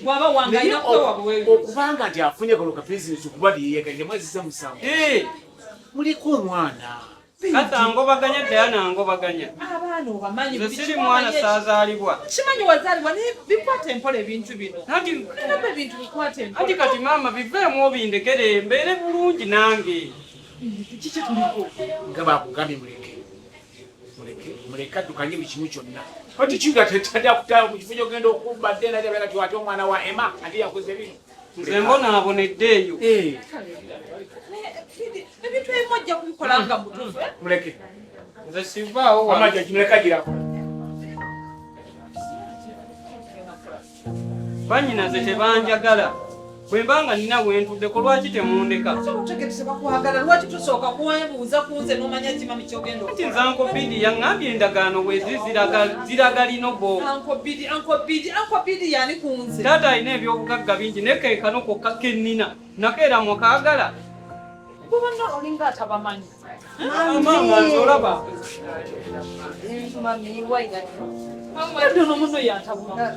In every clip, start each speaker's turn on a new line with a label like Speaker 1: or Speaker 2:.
Speaker 1: Bwaba wangaira kwa bwewe.
Speaker 2: Okubanga nti afunye kaloka business kubadi yeka nje mwezi samusamu. Muliko omwana.
Speaker 3: Kata ngobaganya Diana ngobaganya.
Speaker 1: Abana obamanyi
Speaker 3: biki mwana sazalibwa.
Speaker 1: Kimanyi wazalibwa ne bikwata empole ebintu bino.
Speaker 3: Nati
Speaker 1: nabbe ebintu bikwata empole.
Speaker 3: Ati kati mama biveemu obindekere mbere bulungi nange.
Speaker 1: Kiki tuliko?
Speaker 2: Ngaba kugambye muleke tukanye bikimu kyonna. Kati kiga tetadde kutala mu kifunyo genda okubba ddena jabera kiwate omwana wa Emma andi yakoze bino.
Speaker 3: Nze mbona aboneddeeyo.
Speaker 1: Ebintu ebimojja kubikolanga mutufu.
Speaker 2: Muleke.
Speaker 3: Nze sivaawo wano.
Speaker 2: Amajja kimuleka girako.
Speaker 3: Bannyina ze tebanjagala. Bwe mbanga nina wentuddeko lwaki temundeka?
Speaker 1: Otegese bakwagala lwaki tusooka kuwebuuza kunze n'omanya kima mikyogenda
Speaker 3: okukola. Ati Uncle Bidi yaŋŋambye endagaano bwezi ziraga lino bo.
Speaker 1: Uncle Bidi yani kunze.
Speaker 3: Taata alina ebyobugagga bingi ne keekano kokka kennina nakeera mukaagala.
Speaker 1: Bubona olinga atabamanyi.
Speaker 3: Mama nzolaba.
Speaker 1: Mami waida. Ndono muno yatabula.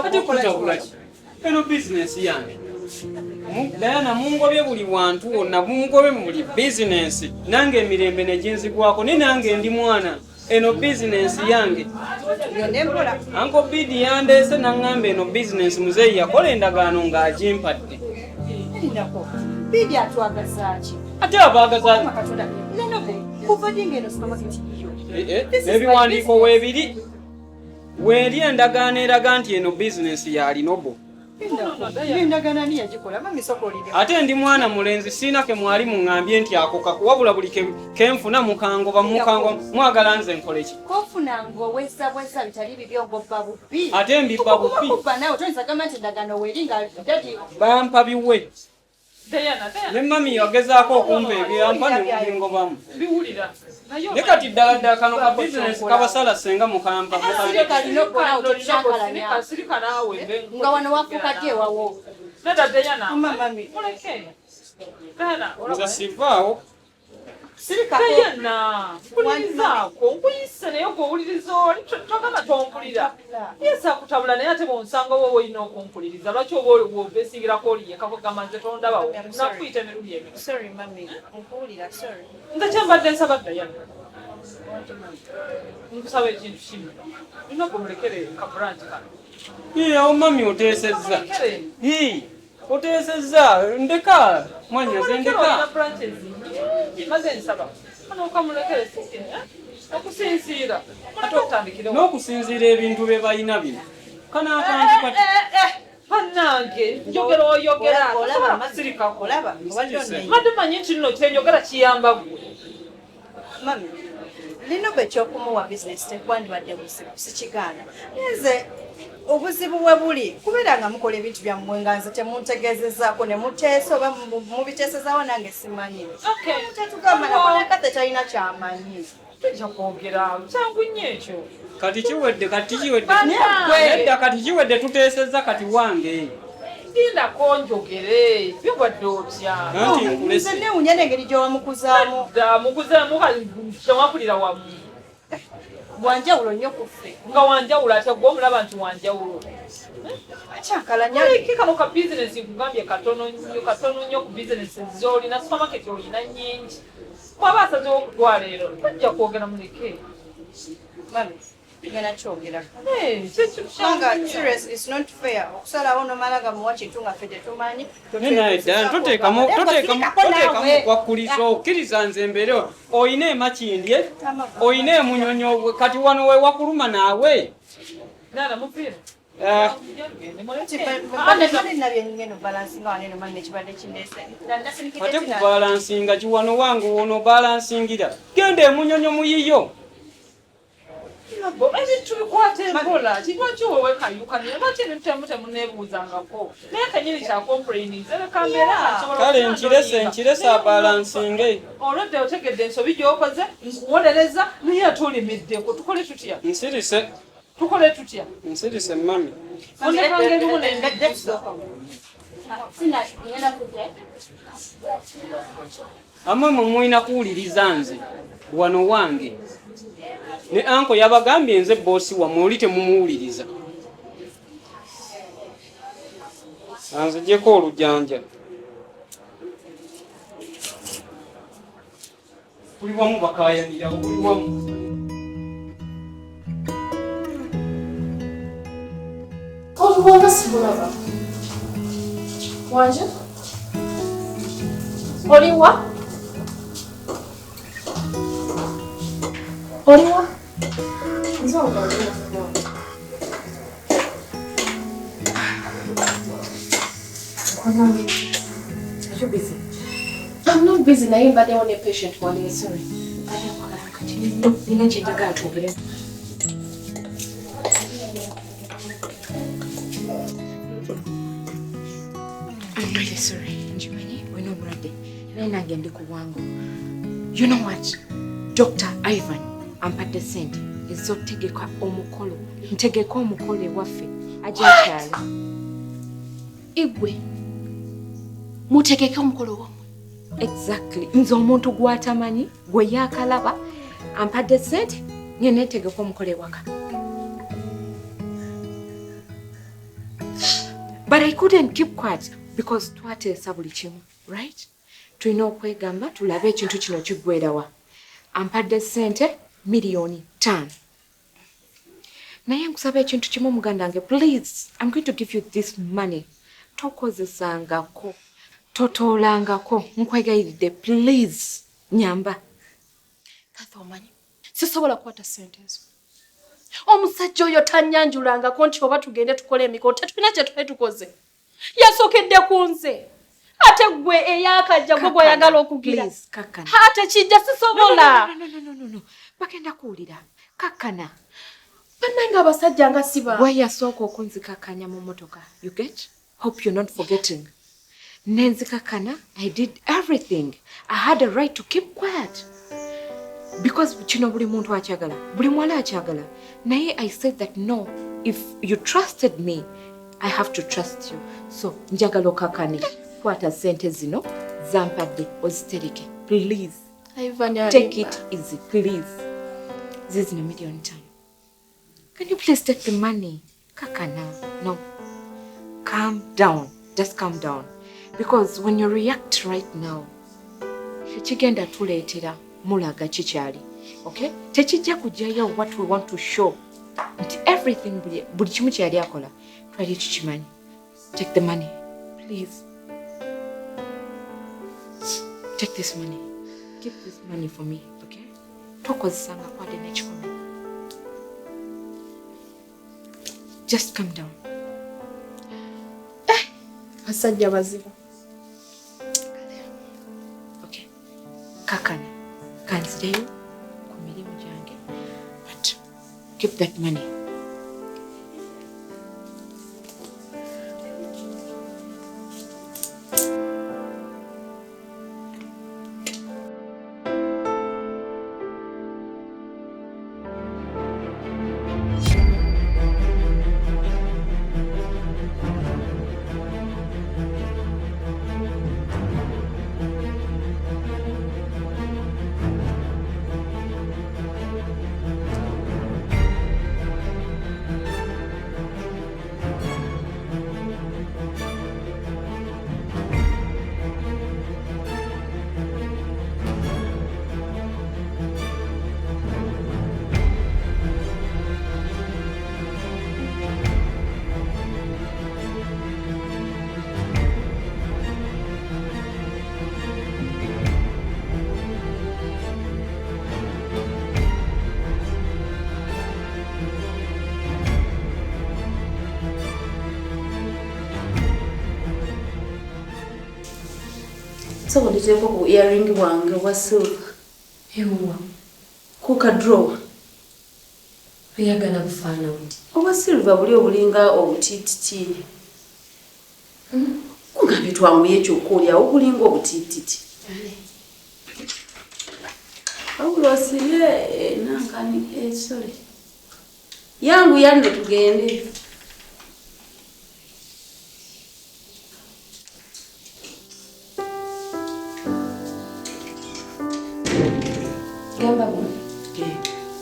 Speaker 3: Ati kutabula ki? Eno business yange. Diana mungobye buli wantu wonna mungobye muli business. Nange emirembe nejinzigwako ne nange ndi mwana. Eno business yange.
Speaker 1: Yondembola.
Speaker 3: Uncle Bidi yandeese naŋŋamba eno business muzeeyi yakola endagaano ng'agimpadde.
Speaker 1: Ndako. Bidi atwagaza ki?
Speaker 3: Ate abaagaza
Speaker 1: Katonda. Lenobe kuva dingeno supermarket yo.
Speaker 3: Ebiwandiiko weebiri. Weeri endagaano eraga nti eno business yalinobo.
Speaker 1: Endagaano ani yagikola? Mami sokolide.
Speaker 3: Ate ndi mwana mulenzi siina ke mwali muŋŋambye nti akoka kuwabula buli kenfuna mukango mwagala nze nkole ki?
Speaker 4: Kofuna ng'owesa bitali bibyo ng'obba bubbi.
Speaker 3: Ate mbibba bubbi.
Speaker 4: Okuba nawe toyinza gamba nti endagaano weeri nga dadi.
Speaker 3: Bampa biwe.
Speaker 1: Diana.
Speaker 3: Ne mami yagezaako okumpa ebyampa ne mbingobamu.
Speaker 1: Biwulira.
Speaker 3: Ne kati ddala kano ka business kabasala senga mukamba.
Speaker 1: Sirika naawe.
Speaker 4: Nga wano wafuuka ddi ewawo.
Speaker 1: Neda Diana.
Speaker 4: Mami.
Speaker 1: Muleke. Diana.
Speaker 3: Nze sivaawo.
Speaker 4: Sirika
Speaker 1: Diana. Mpulirizaako. Nkuyise naye gw'owuliriza oli. Togamba tompulira. Yesa akutabula naye ate bw'onsanga wowe olina okumpuliriza. Lwaki oba obesingirako oli yekka kugamba nze tondabawo. Nakuyita emirundi ebiri.
Speaker 4: Sorry mami. Nkuwulira sorry.
Speaker 1: Nze kyembadde nsaba Diana. Nkusaba ekintu kimu. Nina okumulekere ka branch kano.
Speaker 3: Awo mami oteesezza. Oteesezza ndeka mwanyaze ndeka.
Speaker 1: Maze nsaba. Kano okamulekere sisini. Okusinziira. Ate okutandikira.
Speaker 3: N'okusinziira ebintu bye balina bino. Kana akantu kati.
Speaker 1: Bannange njogera oyogera.
Speaker 4: Olaba masirika olaba.
Speaker 1: Matumanyi nti nno kyenjogera kiyamba gwe.
Speaker 4: Mami. Lino bwe kyokumuwa business tekwandibadde buzibu sikigaana. Nze obuzibu bwe buli kubeera nga mukola ebintu byammwe nga nze temuntegeezezaako ne muteesa oba mubiteesezaawo nange simanyi. Tetugamba nakoneka tetalina kyamanyi.
Speaker 1: Tujja kwogera kyangu nnyo ekyo.
Speaker 3: Kati kiwedde nedda kati kiwedde tuteesezza kati wange.
Speaker 1: Gindako njogere bibadde otya.
Speaker 4: Nze newunya n'engeri gy'owamukuzaamu.
Speaker 1: Mukuzaamu tewapulira wamu.
Speaker 4: Wanjawulo nnyo ku ffe.
Speaker 1: Nga wanjawulo ate gwe omulaba nti wanjawulo.
Speaker 4: Akyakalanya.
Speaker 1: Kano ka bizinesi nkugambye katono nnyo ku bizinesi z'olina supermarket olina nnyingi. Mwaba asazeewo okutwala ero tajja kwogera muleke.
Speaker 4: Mami. Ngena kyogera.
Speaker 1: Kyanga
Speaker 4: serious it's not fair. Okusalawo nomalaga muwa kintu nga ffe tetumanyi.
Speaker 3: Toteekamu wakkuliza okkiriza nze mbere oyina emakindye oyina emunyonyo kati wano we wakuluma naawe.
Speaker 1: Nana mupiira.
Speaker 3: Ate kubalansinga kiwano wange wono balansingira. Genda emunyonyo muyiyo.
Speaker 1: Ebintu bikwata empola kikwaki wowe kayukanye lwaki ebintu temuneebuuzangako naye kanyini kya complaining zereka mbeera
Speaker 3: kale nkirese abalansinge
Speaker 1: olwedde otegedde ensobi gy'okoze nkuwolereza naye ate olimiddeko tukole tutya
Speaker 3: nsirise
Speaker 1: tukole tutya
Speaker 3: nsirise mami
Speaker 1: ondekanga ebimu
Speaker 3: amwe mumwina kuwuliriza nze wano wange ne anko yabagambye nze boosi wamwe oli temumuwuliriza Anzijeko olujanja. Buli wamu bakayanira buli wamu.
Speaker 5: Olubona simulaba. Wanje? Oliwa? Oliwa? Nzonga oliwa.
Speaker 6: Are you busy?
Speaker 5: I'm not busy. Na hii baadaye one patient wale, sorry.
Speaker 6: Nina chenjaga twogere. I'm really sorry. Njimanyi, we're not ready. Nina ngende kuwangu. You know what? Dr. Ivan ampadde sente ezotegeka omukolo. Ntegeka omukolo ewaffe ajakyala.
Speaker 5: Igwe. Mutegeke omukolo wamu.
Speaker 6: Exactly. Nze omuntu gwatamanyi gwe yakalaba ampadde sente nye netegeka omukolo ewaka. But I couldn't keep quiet because twateesa buli kimu, right? Tulina okwegamba tulabe ekintu kino kiggwerawa. Ampadde sente $5,000,000. Naye nkusaba ekintu kimu muganda wange, please, I'm going to give you this money. Tokozesangako, totoolangako, nkwegayiridde, please, nyamba.
Speaker 5: Kathy omanyi. Sisobola kukwata sente ezo. Omusajja oyo tannyanjulangako nti oba tugende tukole emikolo tetulina kye twali tukoze. Yasookedde ku nze. Ate gwe eyakajja gwe gw'oyagala okugira.
Speaker 6: Please, kakkana.
Speaker 5: Ate kijja sisobola.
Speaker 6: No. Bagenda kuwulira. Kakkana.
Speaker 5: Bannange abasajja nga siba.
Speaker 6: Gwe yasooka okunzikakkanya mu mmotoka. You get? Hope you're not forgetting. Nenzikakkana, I did everything. I had a right to keep quiet. Because kino buli muntu akyagala. Buli mwala akyagala. Naye I said that no. If you trusted me, I have to trust you. So, njagala okakkane. Kwata sente zino, zampadde, ozitereke. Please. Take it easy, please. This is $1,000,000. Can you please take the money? Kakkana. No. Calm down. Just calm down. Because when you react right now, tekigenda tuleetera mulaga kikyali. Okay? Tekijja kujjayo what we want to show. Nti everything buli kimu kyali akola. Twali tukimanyi. Take the money. Please. Take this money. Keep this money for me, okay? Tokozesanga kwade n'ekikomo. Just calm down.
Speaker 5: Basajja baziba.
Speaker 6: Okay. Kakkana. Kanzireyo ku mirimu gyange. But keep that money.
Speaker 5: So nditeko ku earring wange wa silver.
Speaker 6: Ewa.
Speaker 5: Ku ka drawer.
Speaker 6: Oyagala bufaana buti.
Speaker 5: Owa silver buli obulinga obutititi. Kugambye twanguye ekyokulya obulinga obutititi. Awulosiye nankani sorry. Yangu yande tugende.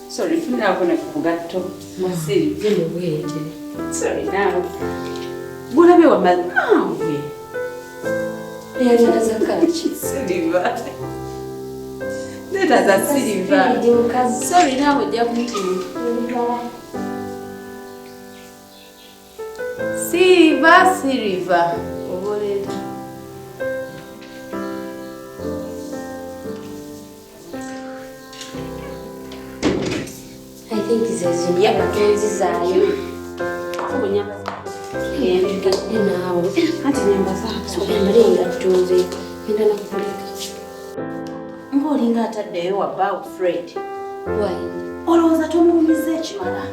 Speaker 5: Sorry, funa abona kugatto. Masiri.
Speaker 6: Zino bweyegere.
Speaker 5: Sorry now.
Speaker 7: Gulabe wamawe.
Speaker 6: Yanga zakaki.
Speaker 7: Silver. Nenda za silver.
Speaker 6: Sorry nawe jabuti.
Speaker 7: Silver. Oboleta.
Speaker 6: I think it's a zumba makenzi zayo.
Speaker 7: Kunyamba.
Speaker 6: Nawe.
Speaker 7: Hata nyamba zako.
Speaker 6: Sokumalenga tuze. Nenda nakupeleka.
Speaker 7: Ngolinga ataddeyo about Fred.
Speaker 6: Why?
Speaker 7: Olowooza tumuwumiza ekimala.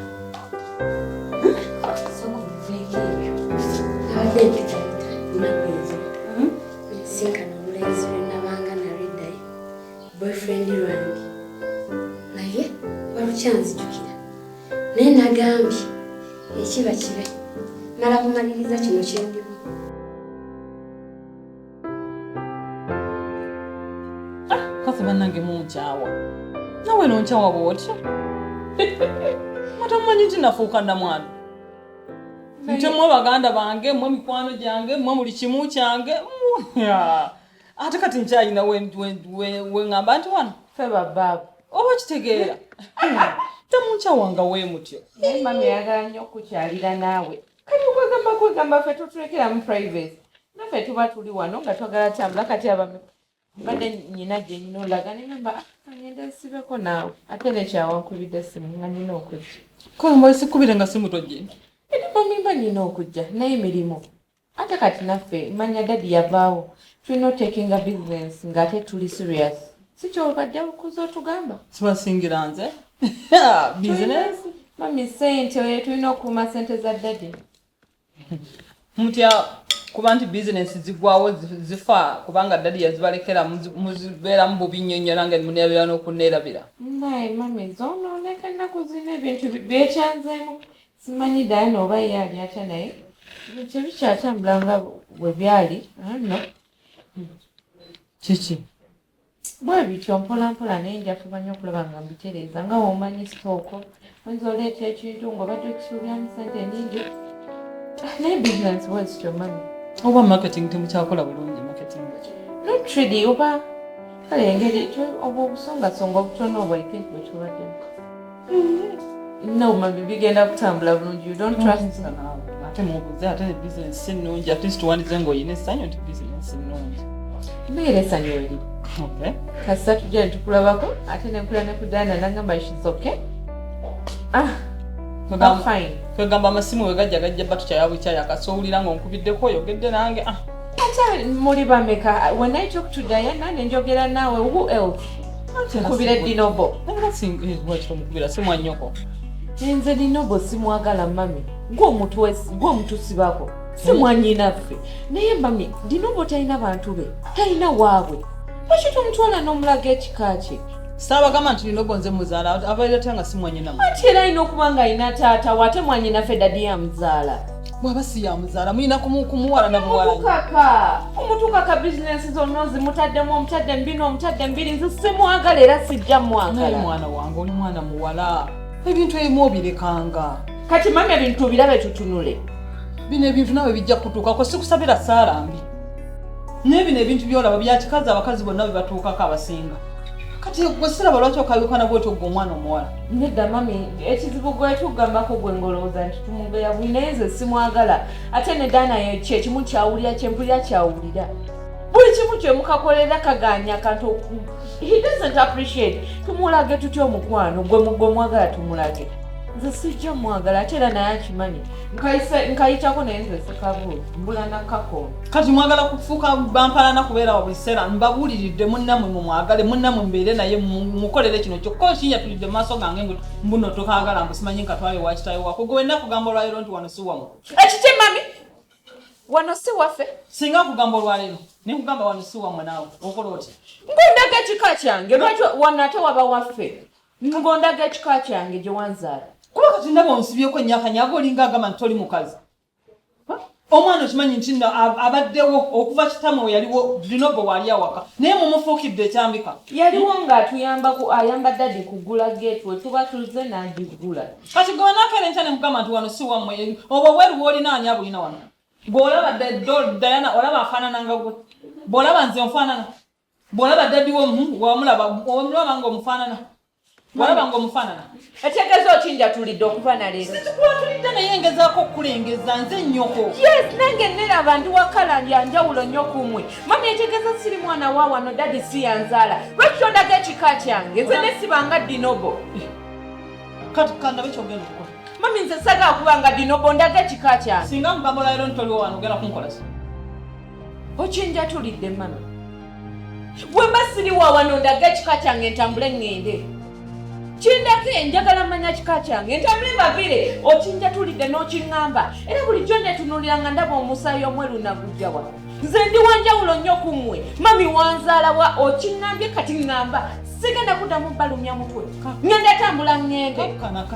Speaker 6: Boyfriend Randy. Naye walukyanzijukira. Naye nagambye ekiba kibe. Mala kumaliriza kino kyendimu.
Speaker 1: Kasi bannange munkyawa. Nawe nonkyawa bw'otya? Matamanyi nti nafuuka namwana. Nti mmwe baganda bange, mmwe mikwano gyange, mmwe buli kimu kyange. Ate kati nkyalina we ngamba nti wano
Speaker 7: Fe bababu.
Speaker 1: oba kitegeera. Temunkyawanga we mutyo.
Speaker 7: Naye mami ayagala nnyo okukyalira naawe. Kati kwegamba ffe tutulekeramu privacy. Naffe tuba tuli wano nga twagala tambula kati abami. Mbadde nyina gye nina olaga ne ngamba ngenda nsibeko naawe. Ate nekyawankubidde simu nga nina okujja.
Speaker 1: Kale mbali sikubire nga simu tojje.
Speaker 7: Mba nina okujja naye emirimu. Ate kati naffe manya dadi yavaawo. Tulina otakinga business ng'ate tuli serious. Si kyobadde okuza otugamba.
Speaker 1: Sibasingira nze. Business.
Speaker 7: Mami ssente tulina okuuma ssente za dadi.
Speaker 1: Mutya kuba nti business zigwawo zifa kubanga dadi yazibalekera muzibeera mu bubi nnyo nnyo nange muneebera n'okuneerabira.
Speaker 7: Naye mami zoonooneka ennaku zino ebintu byekyanzeemu. Simanyi Diana oba ye ali atya naye. Ebintu bikyatambula nga bwe byali. Nno.
Speaker 1: Kiki?
Speaker 7: Bwe bityo mpolampola naye njafuba nnyo okulaba nga mbitereeza nga womanyi sitooko. Oyinza oleeta ekintu ng'obadde okisuubyamu ssente nnyingi. Naye business bwezi kyo mami.
Speaker 1: Oba marketing temukyakola bulungi marketing.
Speaker 7: Not really oba kale engeri oba obusongasonga obutono obwaike bwe tubaddemu. No mami bigenda kutambula bulungi. You don't trust me.
Speaker 1: Ate mubuze ate business si nnungi at least tuwandize ng'olina essanyu nti business si nnungi.
Speaker 7: Mbeera essanyu eri.
Speaker 1: Okay.
Speaker 7: Kasita tujja ne tukulabako ate ne nkula ne kudaana nagamba she's okay. I'm fine.
Speaker 1: Kwegamba amasimu we gajja batukyaya bukyaya akasoowulira ng'onkubiddeko oyogedde nange.
Speaker 7: Ate muli bameka when I talk to Diana ne njogera naawe who else? Nkubira Dinobo.
Speaker 1: Mukubira si mwannyoko.
Speaker 7: Nze Dinobo simwagala mami. Gw'omuntu sibako. Si mwannyinaffe. Naye mami Dinobo talina bantu be. Talina waabwe. Lwaki tumutwala n'omulaga ekika kye?
Speaker 1: Saabagamba nti Dinobo nze muzaala abaire tanga si mwannyinamu.
Speaker 7: Ate era alina okuba ng'alina taata wate mwannyinaffe dadi yamuzaala.
Speaker 1: Bw'aba si yamuzaala muyina kumuwala na buwala.
Speaker 7: Omutukaka bizinesi zonna zimutaddemu omutadde mbino omutadde mbiri nze simwagala era sijja mwagala.
Speaker 1: Naye mwana wange oli mwana muwala. Ebintu ebimu obirekanga.
Speaker 7: Kati mami ebintu tubirabe tutunule.
Speaker 1: Bino ebintu nawe bijja kutuukako sikusabira saala mbi. Naye bino ebintu byolaba byakikazi abakazi bonna bebatuukako abasinga. Kati gwe siraba lwaki okayukana bwetyo gwe omwana omuwala.
Speaker 7: Nedda mami ekizibu gwe tugambako gwe ngolowooza nti tumubeera buli naye nze simwagala ate ne Diana kyekimu kyawulira kyempulira kyawulira. Buli kimu kye mukakolera kaganya akantu he doesn't appreciate. Tumulage tutya omukwano gwe mwagala tumulage. Nze sijja mwagala ate era naye akimanyi. Nkayitako naye nze sekabuuzi mbula nakako.
Speaker 1: Kati mwagala kufuuka bampalana kubeera wa buli sseera mbabuuliridde munnammwe mumwagale munnammwe mbeere naye mukolere kino kyokka okinyatulidde mu maaso gange mbuno tokaagala mbu simanyi nkatwale wakitawe wako gwe wenna kugamba olwaleero nti wano si wamu.
Speaker 7: Ekite mami wano si waffe.
Speaker 1: Singa kugamba olwaleero ne nkugamba wano si wammwe naawe okola otya?
Speaker 7: Ngondaga ekika kyange lwaki wano ate waba waffe. Ngondaga ekika kyange gye wanzaala.
Speaker 1: Kuba kati ndaba onsibyeko ennyakanyaaga olinga agamba nti toli mukazi. Omwana okimanyi nti abaddewo okuva kitamu we yaliwo Dinobo waali awaka naye mumufuukidde ekyambika.
Speaker 7: Yaliwo ng'atuyambako ayamba dadi kugula geetu we tuba tuze n'agigula.
Speaker 1: Kati gwe wanaakeera enkya ne mugamba nti wano si wammwe oba weeru w'olina ani abulina wano. Golaba Diana olaba afaanana nga gwe. Bolaba nze onfaanana. Bolaba daddy wamulaba ngo mufaanana. Walaba ngo mufaanana.
Speaker 7: Etegeeza ochinja tulidde okuva na leero.
Speaker 1: Situlidde naye ngezaako okukulengeza nze nnyoko.
Speaker 7: Yes, nange nera abantu wakala ya njawulo nnyo kumwe. Mami etegeeza siri mwana wa wano daddy si yanzaala. Lwaki tondaga ekika kyange? Nze ne sibanga dinobo.
Speaker 1: Kati kandabe kyogenda okukola.
Speaker 7: Mami nze sagala kubanga dinobo ndaga ekika kyange.
Speaker 1: Singa mugamba olwaleero ntoliwo wano ogenda kunkola si.
Speaker 7: Ochinja tulidde mami. Bwe mba siri wa wano ndaga ekika kyange ntambule ngende. Chindake njagala manya kika kyange ntambule mbavire ochinja tulidde n'okiŋŋamba era bulijjo netunuuliranga ndaba omusaayi omweru nagujja wa nze ndi wanjawulo nnyo ku mmwe mami wanzaala wa okiŋŋambye kati ŋŋamba sigenda kuddamu balumya mutwe ngenda tambula ŋŋende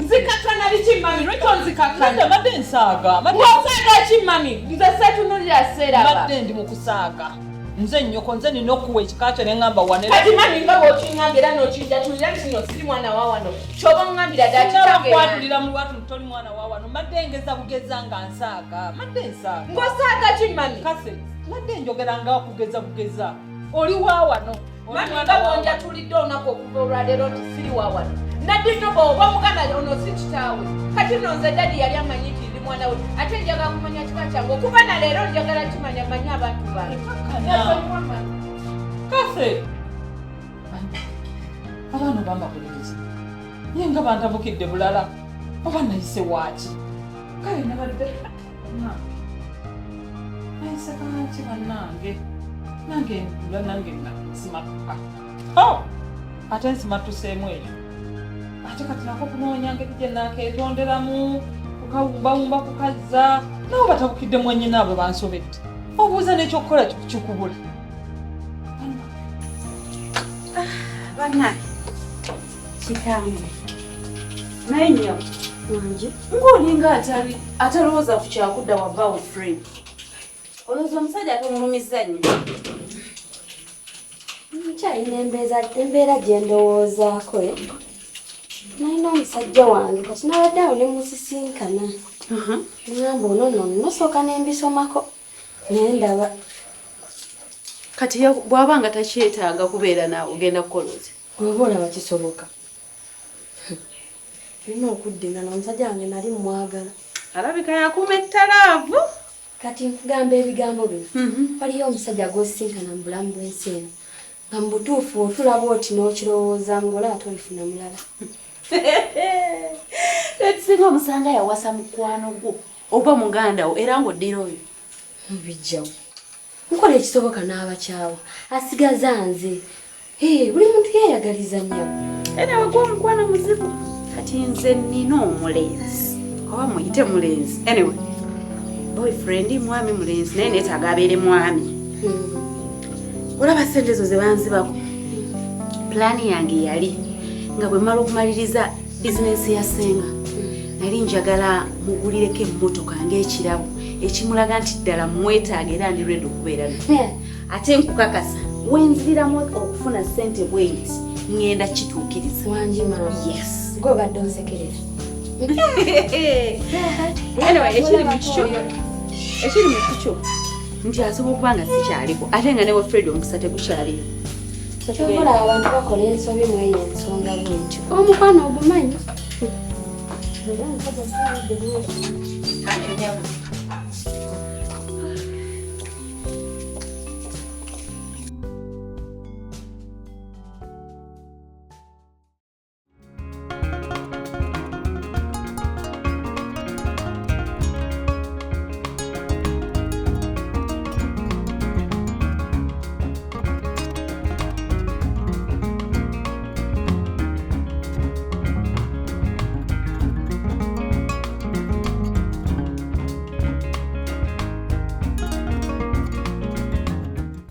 Speaker 7: nzikakkana biki mami lwaki onzikakkana
Speaker 1: madde nsaaga
Speaker 7: ng'osaaga ki mami nze seetunuulira seeraba
Speaker 1: madde ndi mu kusaaga nze nnyoko nze nina okuwa ekika kyo ne ŋŋamba wanera
Speaker 7: kati mami nga bw'okiŋŋambye era n'okinja tulira kino siri mwana wa wano kyoba ŋŋambira ddala kitange
Speaker 1: kwatulira mu lwatu toli mwana wa wano madde ngeza bugeza nga nsaaga madde nsaaga
Speaker 7: ng'osaaga ki mami
Speaker 1: kase madde njogera nga kugeza bugeza oli wa wano
Speaker 7: mami nga bwonja tulidde olunaku okuva olwaleero nti siri wa wano naddinoba oba muganda ono si kitaawe kati nno nze dadi yali amanyi nti ndi mwana we ate njagala kumanya kika kyange okuva na leero njagala kimanya manya abantu bange
Speaker 1: kase abaana bambakuliriza ye nga bantabukidde bulala oba nayise waaki kale nabadde nayise kaaki bannange nange ndula nange nsimatuka ate nsimatuseemu ekyo ate kati nako kunoonya ngeri gye nakeetonderamu kukawumbawumba kukazza nabo batabukidde mwenyina abo bansobedde obuuza n'ekyokukola kikubula
Speaker 4: Bana kitange naye nnyo wange ng'olinga atalowooza ku kyakudda wava friend olowooza omusajja atomulumiza nnyo
Speaker 8: nkyalina embeera gye ndowoozaako nalina omusajja wange kati nabadde awo ne musisinkana ngamba ono nosooka nembisomako naye ndaba
Speaker 9: kati bw'aba nga takyetaaga kubeera naawe ogenda kukola oti
Speaker 8: oba olaba kisoboka olina okuddingana omusajja wange nali mwagala
Speaker 9: alabika yakuuma ettalaavu
Speaker 8: kati nkugamba ebigambo bino waliyo omusajja gw'osisinkana mu bulamu bw'ensi eno nga mu butuufu otulaba oti n'okirowooza ng'olaba tolifuna mulala
Speaker 9: ekisinga omusanga yawasa mukwano gwo oba muganda wo era ng'oddira oyo
Speaker 8: mubijjawo nkola ekisoboka n'abakyawa asigaza nze buli muntu yeeyagaliza nnyo
Speaker 9: era wagwa omukwano muzibu kati nze nina omulenzi oba muyite mulenzi anyway boyfriend mwami mulenzi naye neetaaga abeere mwami olaba sente ezo ze banzibako pulaani yange yali nga bwe mmala okumaliriza bizinensi ya senga nali njagala mugulireko emmotoka ng'ekirabo ekimulaga nti ddala mwetaaga era ndi ready okubeera naye ate nkukakasa wenziriramu okufuna ssente bwenti ngenda kituukiriza
Speaker 8: wangi mama
Speaker 9: yes
Speaker 8: gwe obadde onsekerera
Speaker 9: anyway ekiri mu kikyo nti asobola okuba nga sikyaliko ate nga newe Fred omukisa tegukyaliyo
Speaker 8: kyokola abantu bakola ensobi mu eyo ensonga bwentyo omukwano ogumanyi era nsajja siwadde